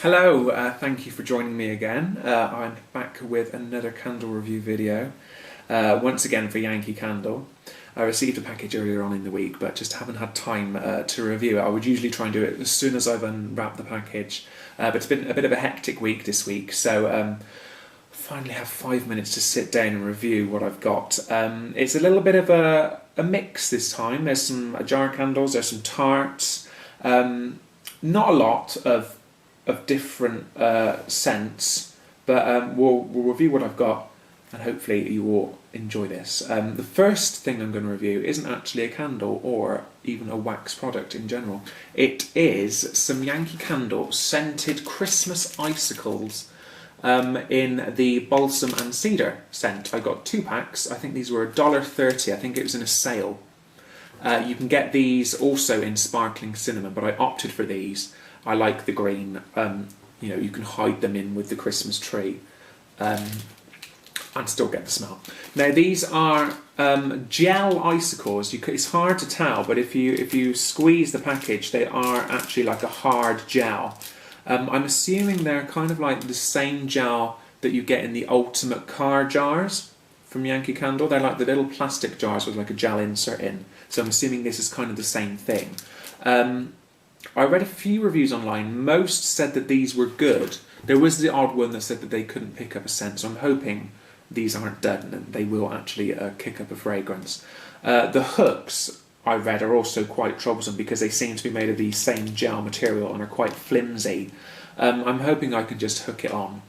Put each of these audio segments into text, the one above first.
Hello, thank you for joining me again. I'm back with another candle review video, once again for Yankee Candle. I received a package earlier on in the week, but just haven't had time to review it. I would usually try and do it as soon as I've unwrapped the package, but it's been a bit of a hectic week this week, so finally have 5 minutes to sit down and review what I've got. It's a little bit of a mix this time. There's some jar candles, there's some tarts, not a lot of different scents, but we'll review what I've got and hopefully you will enjoy this. The first thing I'm going to review isn't actually a candle or even a wax product in general. It is some Yankee Candle scented Christmas icicles in the balsam and cedar scent. I got 2 packs. I think these were $1.30. I think it was in a sale. You can get these also in sparkling cinnamon, but I opted for these. I like the green. You can hide them in with the Christmas tree and still get the smell. Now these are gel icicles. It's hard to tell, but if you squeeze the package, they are actually like a hard gel. I'm assuming they're kind of like the same gel that you get in the ultimate car jars from Yankee Candle. They're like the little plastic jars with like a gel insert in. So I'm assuming this is kind of the same thing. I read a few reviews online. Most said that these were good. There was the odd one that said that they couldn't pick up a scent, so I'm hoping these aren't dead and they will actually kick up a fragrance. The hooks, I read, are also quite troublesome because they seem to be made of the same gel material and are quite flimsy. I'm hoping I can just hook it on,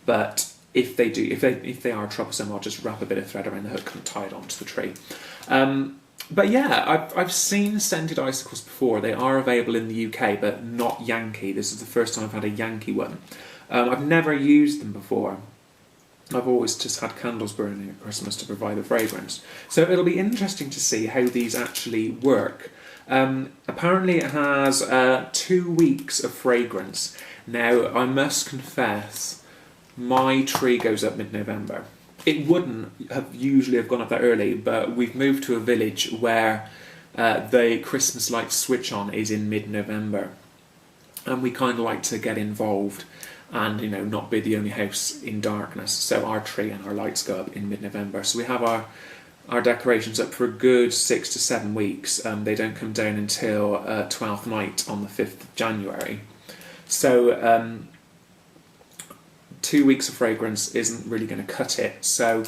but if they are troublesome, I'll just wrap a bit of thread around the hook and tie it onto the tree. But yeah, I've seen scented icicles before. They are available in the UK, but not Yankee. This is the first time I've had a Yankee one. I've never used them before. I've always just had candles burning at Christmas to provide the fragrance. So it'll be interesting to see how these actually work. Apparently it has 2 weeks of fragrance. Now, I must confess, my tree goes up mid-November. It wouldn't usually have gone up that early, but we've moved to a village where the Christmas light switch on is in mid-November, and we kind of like to get involved and not be the only house in darkness. So our tree and our lights go up in mid-November. So we have our decorations up for a good 6 to 7 weeks. They don't come down until 12th night on the 5th of January. So 2 weeks of fragrance isn't really going to cut it, so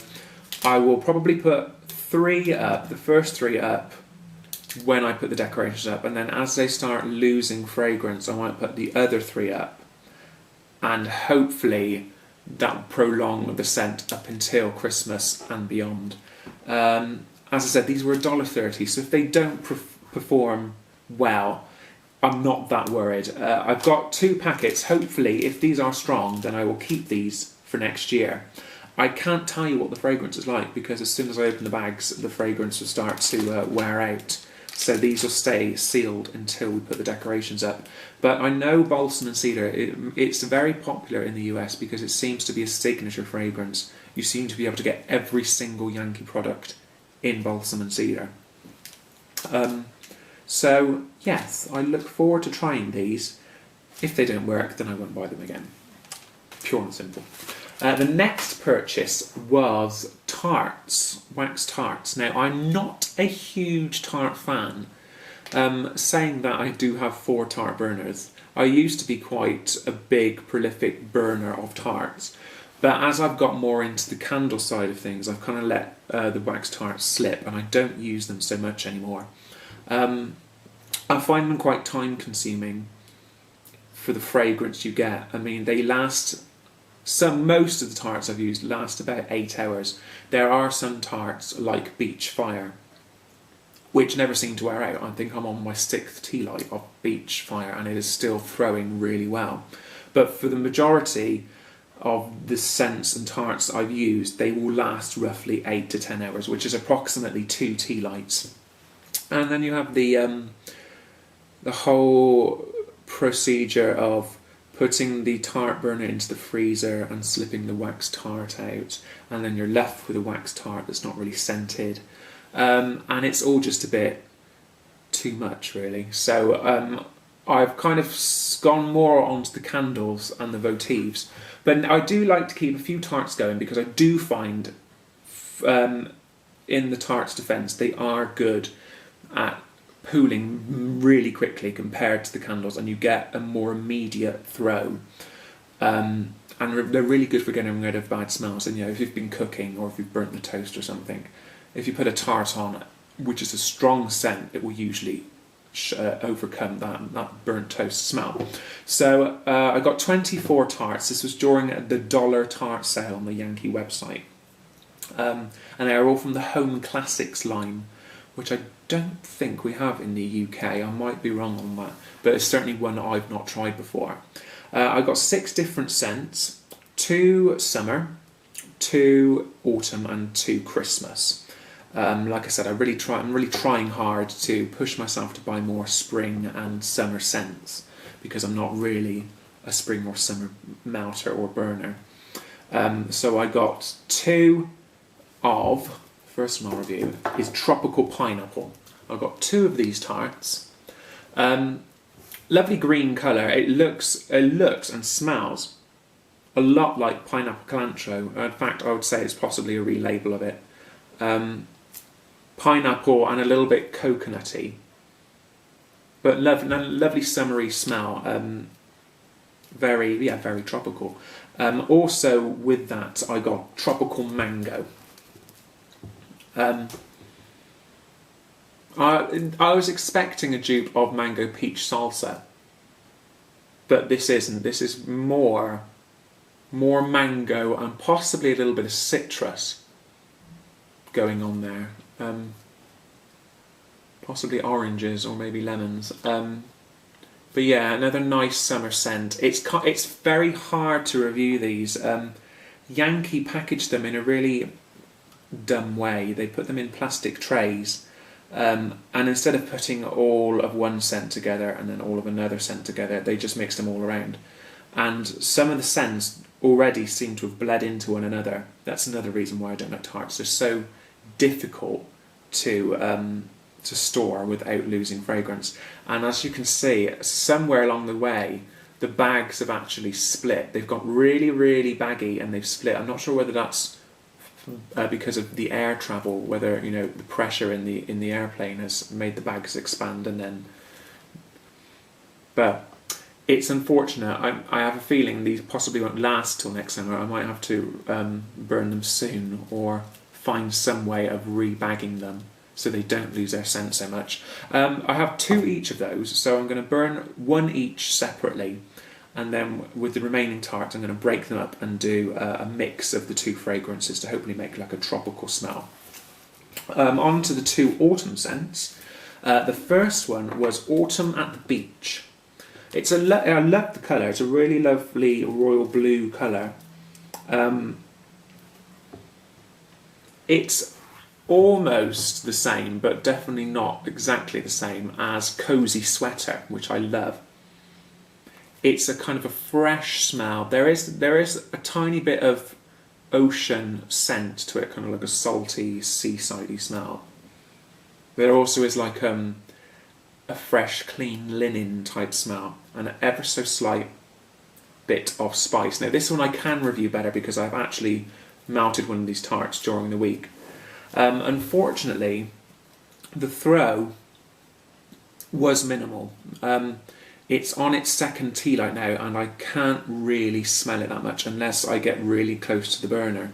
I will probably put 3 up, the first 3 up, when I put the decorations up, and then as they start losing fragrance I might put the other 3 up, and hopefully that will prolong the scent up until Christmas and beyond. As I said, these were $1.30, so if they don't perform well, I'm not that worried. I've got 2 packets. Hopefully, if these are strong, then I will keep these for next year. I can't tell you what the fragrance is like because as soon as I open the bags, the fragrance will start to wear out. So these will stay sealed until we put the decorations up. But I know balsam and cedar, it's very popular in the US because it seems to be a signature fragrance. You seem to be able to get every single Yankee product in balsam and cedar. So, yes, I look forward to trying these. If they don't work, then I won't buy them again. Pure and simple. The next purchase was Tarts, wax tarts. Now, I'm not a huge tart fan. Saying that, I do have 4 tart burners. I used to be quite a big, prolific burner of tarts. But as I've got more into the candle side of things, I've kind of let the wax tarts slip and I don't use them so much anymore. I find them quite time consuming for the fragrance you get. I mean, they last, most of the tarts I've used last about 8 hours. There are some tarts like Beach Fire, which never seem to wear out. I think I'm on my 6th tea light of Beach Fire and it is still throwing really well. But for the majority of the scents and tarts I've used, they will last roughly 8 to 10 hours, which is approximately 2 tea lights. And then you have the whole procedure of putting the tart burner into the freezer and slipping the wax tart out, and then you're left with a wax tart that's not really scented, and it's all just a bit too much really. So I've kind of gone more onto the candles and the votives. But I do like to keep a few tarts going because I do find, in the tarts' defence, they are good at pooling really quickly compared to the candles, and you get a more immediate throw. And they're really good for getting rid of bad smells. And if you've been cooking or if you've burnt the toast or something, if you put a tart on, which is a strong scent, it will usually overcome that burnt toast smell. So I got 24 tarts. This was during the $1 tart sale on the Yankee website. And they are all from the Home Classics line, which I don't think we have in the UK. I might be wrong on that, but it's certainly one I've not tried before. I got 6 different scents: 2 summer, 2 autumn, and 2 Christmas. Like I said, I'm really trying hard to push myself to buy more spring and summer scents because I'm not really a spring or summer melter or burner. So I got 2 of, first one I'll review is tropical pineapple. I got 2 of these tarts. Lovely green colour. It looks and smells a lot like pineapple cilantro. In fact, I would say it's possibly a relabel of it. Pineapple and a little bit coconutty, but lovely summery smell. Very tropical. Also with that, I got tropical mango. I was expecting a dupe of mango peach salsa, but this isn't. This is more mango and possibly a little bit of citrus going on there. Possibly oranges or maybe lemons. But yeah, another nice summer scent. It's very hard to review these. Yankee packaged them in a really dumb way. They put them in plastic trays, and instead of putting all of one scent together and then all of another scent together, they just mixed them all around. And some of the scents already seem to have bled into one another. That's another reason why I don't like tarts. They're so difficult to store without losing fragrance. And as you can see, somewhere along the way, the bags have actually split. They've got really, really baggy and they've split. I'm not sure whether that's because of the air travel, whether the pressure in the airplane has made the bags expand and then. But it's unfortunate. I have a feeling these possibly won't last till next summer. I might have to burn them soon or find some way of rebagging them so they don't lose their scent so much. I have 2 each of those, so I'm going to burn 1 each separately, and then with the remaining tarts I'm going to break them up and do a mix of the 2 fragrances to hopefully make like a tropical smell. On to the 2 autumn scents. The first one was Autumn at the Beach. I love the colour. It's a really lovely royal blue colour. It's almost the same, but definitely not exactly the same as Cozy Sweater, which I love. It's a kind of a fresh smell. There is a tiny bit of ocean scent to it, kind of like a salty, seasidey smell. There also is like a fresh, clean linen type smell, and an ever so slight bit of spice. Now this one I can review better because I've actually melted one of these tarts during the week. Unfortunately, the throw was minimal. It's on its second tea light now, and I can't really smell it that much unless I get really close to the burner,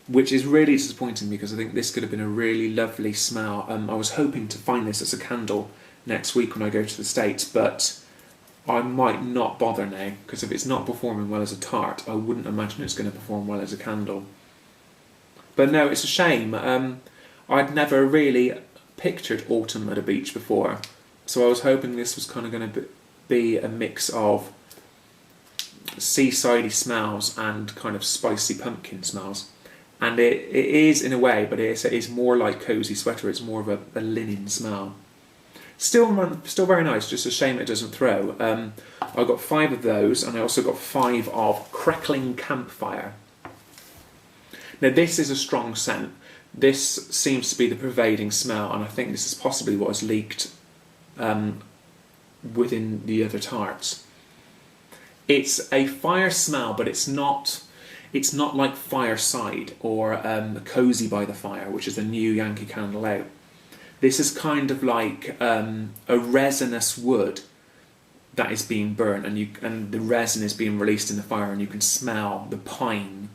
which is really disappointing because I think this could have been a really lovely smell. I was hoping to find this as a candle next week when I go to the States, but I might not bother now because if it's not performing well as a tart, I wouldn't imagine it's going to perform well as a candle. But no, it's a shame. I'd never really pictured autumn at a beach before, so I was hoping this was kind of going to be a mix of seasidey smells and kind of spicy pumpkin smells. And it is in a way, but it is more like Cozy Sweater. It's more of a linen smell. Still very nice, just a shame it doesn't throw. I got 5 of those, and I also got 5 of Crackling Campfire. Now this is a strong scent. This seems to be the pervading smell, and I think this is possibly what has leaked within the other tarts. It's a fire smell, but it's not like Fireside or Cozy by the Fire, which is a new Yankee Candle out. This is kind of like a resinous wood that is being burnt, and the resin is being released in the fire, and you can smell the pine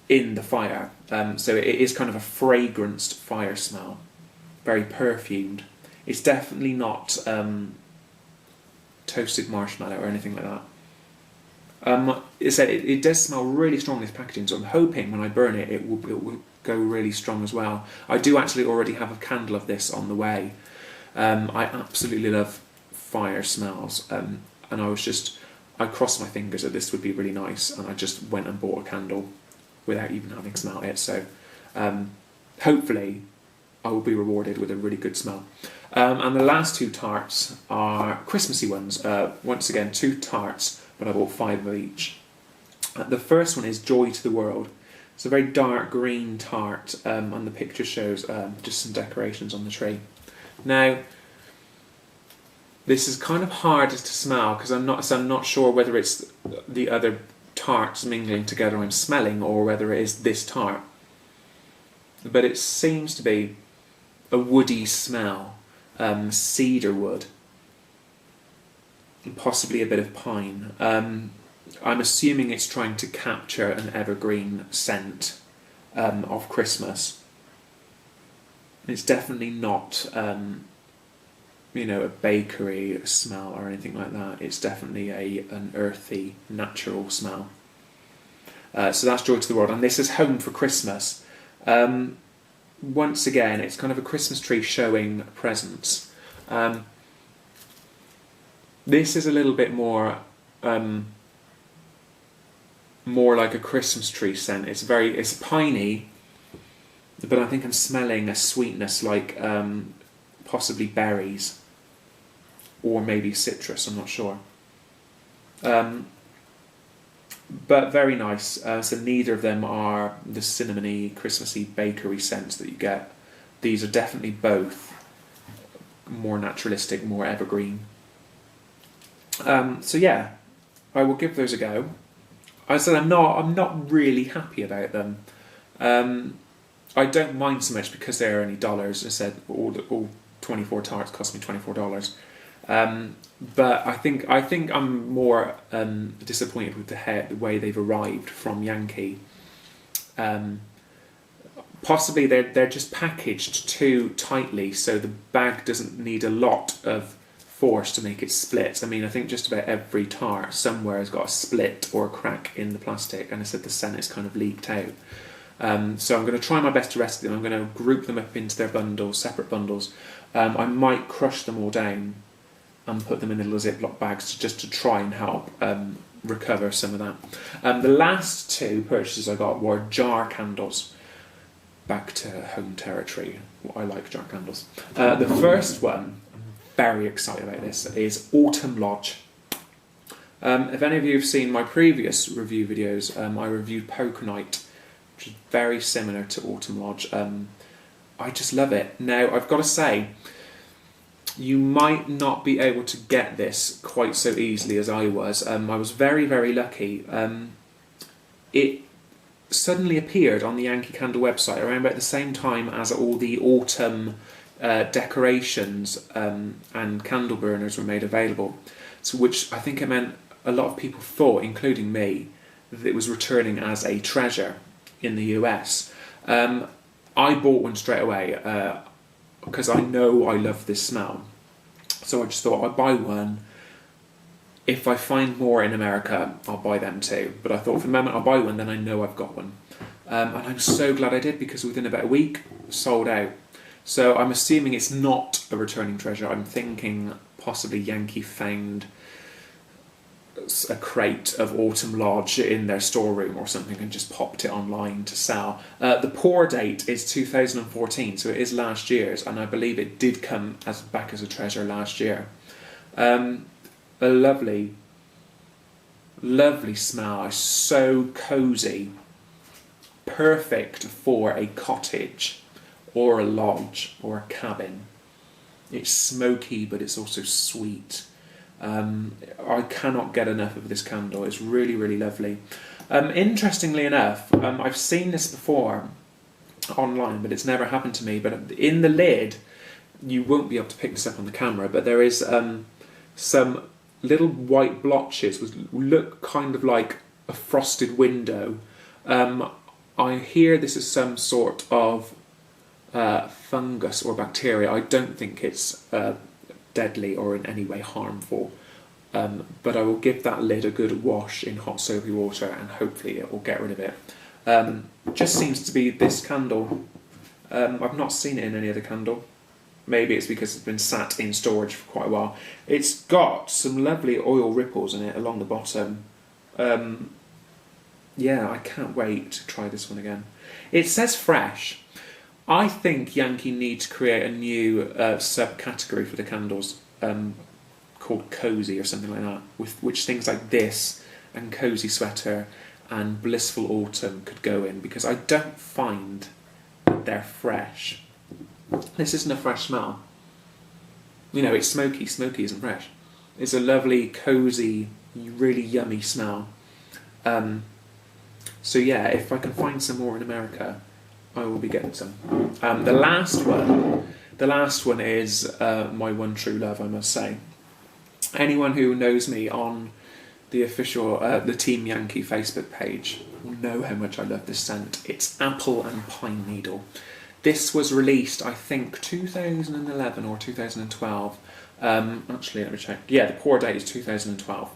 in the fire. So it is kind of a fragranced fire smell, very perfumed. It's definitely not toasted marshmallow or anything like that. It does smell really strong, this packaging, so I'm hoping when I burn it, it will go really strong as well. I do actually already have a candle of this on the way. I absolutely love fire smells, and I crossed my fingers that this would be really nice, and I just went and bought a candle without even having smelled it. So hopefully I will be rewarded with a really good smell. And the last two tarts are Christmassy ones. Once again, 2 tarts, but I bought 5 of each. The first one is Joy to the World. It's a very dark green tart, and the picture shows just some decorations on the tree. Now, this is kind of hard to smell because I'm not sure whether it's the other tarts mingling together I'm smelling or whether it is this tart. But it seems to be a woody smell, cedar wood, and possibly a bit of pine. I'm assuming it's trying to capture an evergreen scent of Christmas. It's definitely not, a bakery smell or anything like that. It's definitely an earthy, natural smell. So that's Joy to the World, and this is Home for Christmas. Once again, it's kind of a Christmas tree showing presents. This is a little bit more like a Christmas tree scent. It's piney, but I think I'm smelling a sweetness like possibly berries or maybe citrus, I'm not sure. But very nice. So neither of them are the cinnamony, Christmassy bakery scents that you get. These are definitely both more naturalistic, more evergreen. So yeah, I will give those a go. I said I'm not really happy about them. I don't mind so much because they're only dollars. I said all 24 tarts cost me $24. But I think I'm more disappointed with the way they've arrived from Yankee. Possibly they're just packaged too tightly, so the bag doesn't need a lot of force to make it split. I mean, I think just about every tart somewhere has got a split or a crack in the plastic, and I said the scent is kind of leaked out. So I'm going to try my best to rescue them. I'm going to group them up into their bundles, separate bundles. I might crush them all down and put them in little Ziploc bags just to try and help recover some of that. The last 2 purchases I got were jar candles. Back to home territory. I like jar candles. The first one, I'm very excited about this, is Autumn Lodge. If any of you have seen my previous review videos, I reviewed Poker Night, which is very similar to Autumn Lodge. I just love it. Now, I've got to say, you might not be able to get this quite so easily as I was. I was very, very lucky. It suddenly appeared on the Yankee Candle website around about the same time as all the autumn decorations and candle burners were made available. So, which I think it meant a lot of people thought, including me, that it was returning as a treasure in the US. I bought one straight away because I know I love this smell. So I just thought I'd buy one. If I find more in America, I'll buy them too. But I thought for the moment I'll buy one, then I know I've got one. And I'm so glad I did, because within about a week, sold out. So I'm assuming it's not a returning treasure. I'm thinking possibly Yankee found a crate of Autumn Lodge in their storeroom or something and just popped it online to sell. The pour date is 2014, so it is last year's, and I believe it did come back as a treasure last year. A lovely, lovely smell. It's so cosy, perfect for a cottage or a lodge or a cabin. It's smoky, but it's also sweet. I cannot get enough of this candle. It's really, really lovely. Interestingly enough, I've seen this before online, but it's never happened to me. But in the lid, you won't be able to pick this up on the camera, but there is some little white blotches which look kind of like a frosted window. I hear this is some sort of fungus or bacteria. I don't think it's deadly or in any way harmful, but I will give that lid a good wash in hot soapy water and hopefully it will get rid of it. Just seems to be this candle. I've not seen it in any other candle. Maybe it's because it's been sat in storage for quite a while. It's got some lovely oil ripples in it along the bottom. Yeah, I can't wait to try this one again. It says fresh. I think Yankee need to create a new subcategory for the candles called cozy or something like that, with which things like this and cozy sweater and blissful autumn could go in, because I don't find that they're fresh. This isn't a fresh smell. You know, it's smoky. Smoky isn't fresh. It's a lovely, cozy, really yummy smell. So yeah, if I can find some more in America, I will be getting some. The last one is my one true love, I must say. Anyone who knows me on the official, the Team Yankee Facebook page will know how much I love this scent. It's Apple and Pine Needle. This was released, I think, 2011 or 2012. Actually, let me check. Yeah, the pour date is 2012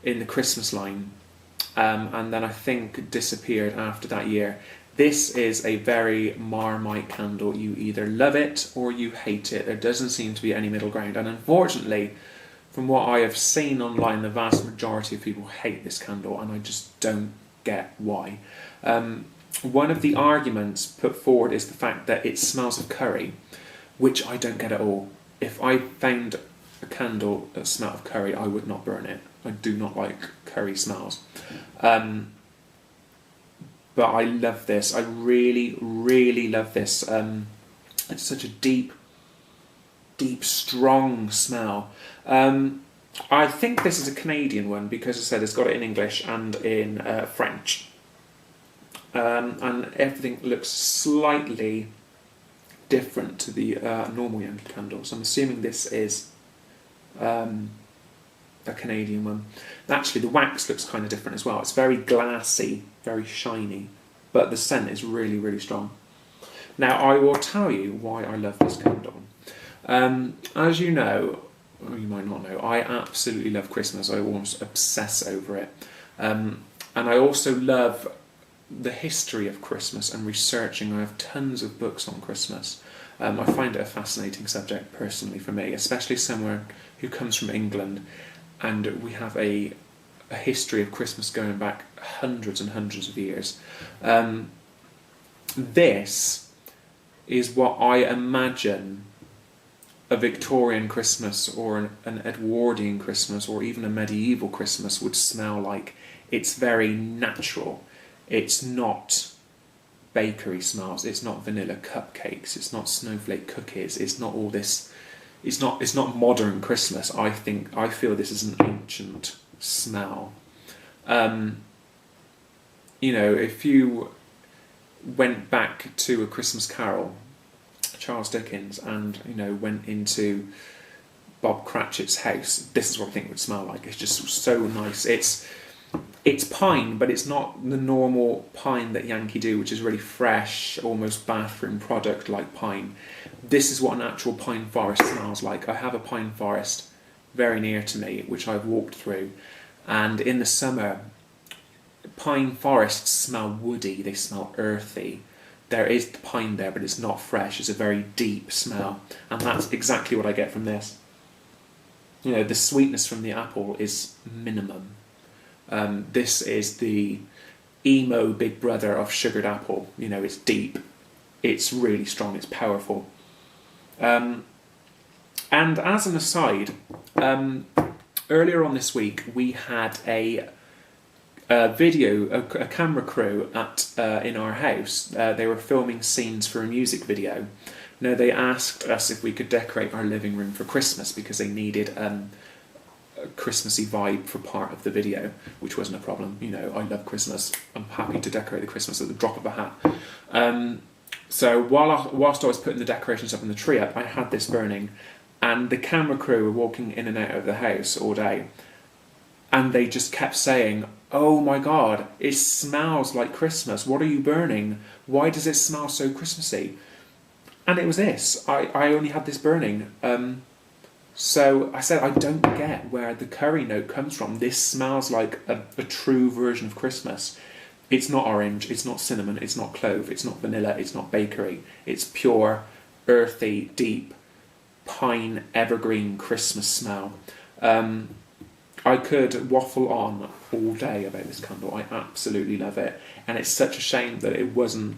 in the Christmas line. And then I think disappeared after that year. This is a very Marmite candle. You either love it or you hate it. There doesn't seem to be any middle ground. And unfortunately, from what I have seen online, the vast majority of people hate this candle, and I just don't get why. One of the arguments put forward is the fact that it smells of curry, which I don't get at all. If I found a candle that smelled of curry, I would not burn it. I do not like curry smells. But I love this. I really, really love this. It's such a deep, strong smell. I think this is a Canadian one because, as I said, it's got it in English and in French. And everything looks slightly different to the normal Yankee candle. So I'm assuming this is a Canadian one. Actually, the wax looks kind of different as well. It's very glassy, very shiny, but the scent is really, really strong. Now, I will tell you why I love this candle. As you know, or you might not know, I absolutely love Christmas. I almost obsess over it. And I also love the history of Christmas and researching. I have tons of books on Christmas. I find it a fascinating subject personally for me, especially someone who comes from England, and we have a history of Christmas going back hundreds and hundreds of years. This is what I imagine a Victorian Christmas or an Edwardian Christmas or even a medieval Christmas would smell like. It's very natural. It's not bakery smells. It's not vanilla cupcakes. It's not snowflake cookies. It's not all this. It's not modern Christmas. I feel this is an ancient smell. You know, if you went back to A Christmas Carol, Charles Dickens, and went into Bob Cratchit's house, this is what I think it would smell like. It's just so nice. It's pine, but it's not the normal pine that Yankee do, which is really fresh, almost bathroom product like pine. This is what an actual pine forest smells like. I have a pine forest very near to me, which I've walked through, and in the summer, pine forests smell woody, they smell earthy. There is the pine there, but it's not fresh. It's a very deep smell, and that's exactly what I get from this. The sweetness from the apple is minimum. This is the emo big brother of sugared apple. It's deep, it's really strong, it's powerful. And as an aside, earlier on this week we had a camera crew in our house. They were filming scenes for a music video, No, they asked us if we could decorate our living room for Christmas because they needed a Christmassy vibe for part of the video, which wasn't a problem. You know, I love Christmas. I'm happy to decorate the Christmas at the drop of a hat. So whilst I was putting the decorations up and the tree up, I had this burning, and the camera crew were walking in and out of the house all day, and they just kept saying, "Oh my God, it smells like Christmas. What are you burning? Why does it smell so Christmassy?" And it was this. I only had this burning. So I said, I don't get where the curry note comes from. This smells like a true version of Christmas. It's not orange, it's not cinnamon, it's not clove, it's not vanilla, it's not bakery. It's pure, earthy, deep, pine, evergreen Christmas smell. I could waffle on all day about this candle. I absolutely love it. And it's such a shame that it wasn't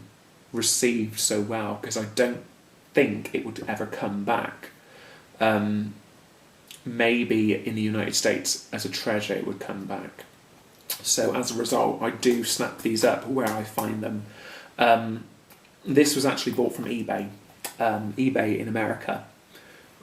received so well, because I don't think it would ever come back. Maybe in the United States as a treasure it would come back. So as a result, I do snap these up where I find them. This was actually bought from eBay. eBay in America.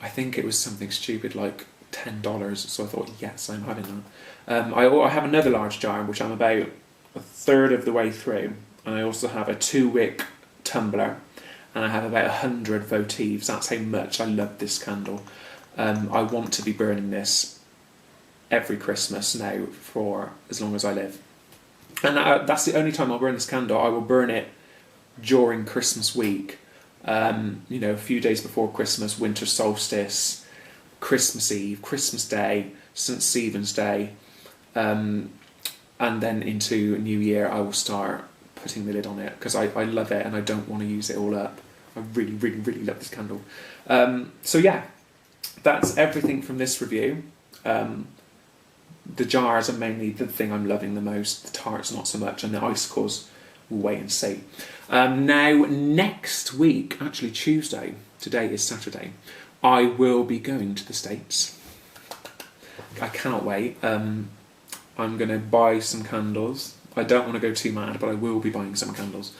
I think it was something stupid like $10, so I thought, yes, I'm having that. I have another large jar, which I'm about a third of the way through, and I also have a 2-wick tumbler, and I have about 100 votives. That's how much I love this candle. I want to be burning this every Christmas now for as long as I live. And that's the only time I'll burn this candle. I will burn it during Christmas week. You know, a few days before Christmas, winter solstice, Christmas Eve, Christmas Day, St. Stephen's Day, and then into New Year I will start putting the lid on it because I love it and I don't want to use it all up. I really, really, really love this candle. So yeah, that's everything from this review. The jars are mainly the thing I'm loving the most, the tarts not so much, and the icicles, we'll wait and see. Now, next week, actually Tuesday, today is Saturday, I will be going to the States. I cannot wait. I'm going to buy some candles. I don't want to go too mad, but I will be buying some candles.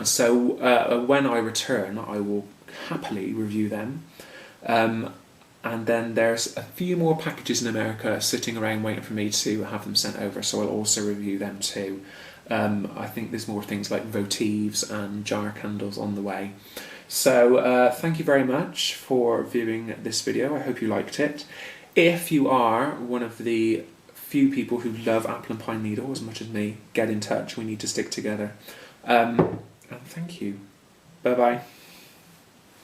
So when I return, I will happily review them. And then there's a few more packages in America sitting around waiting for me to have them sent over, so I'll also review them too. I think there's more things like votives and jar candles on the way. So thank you very much for viewing this video. I hope you liked it. If you are one of the few people who love apple and pine needle as much as me, get in touch. We need to stick together. And thank you. Bye-bye.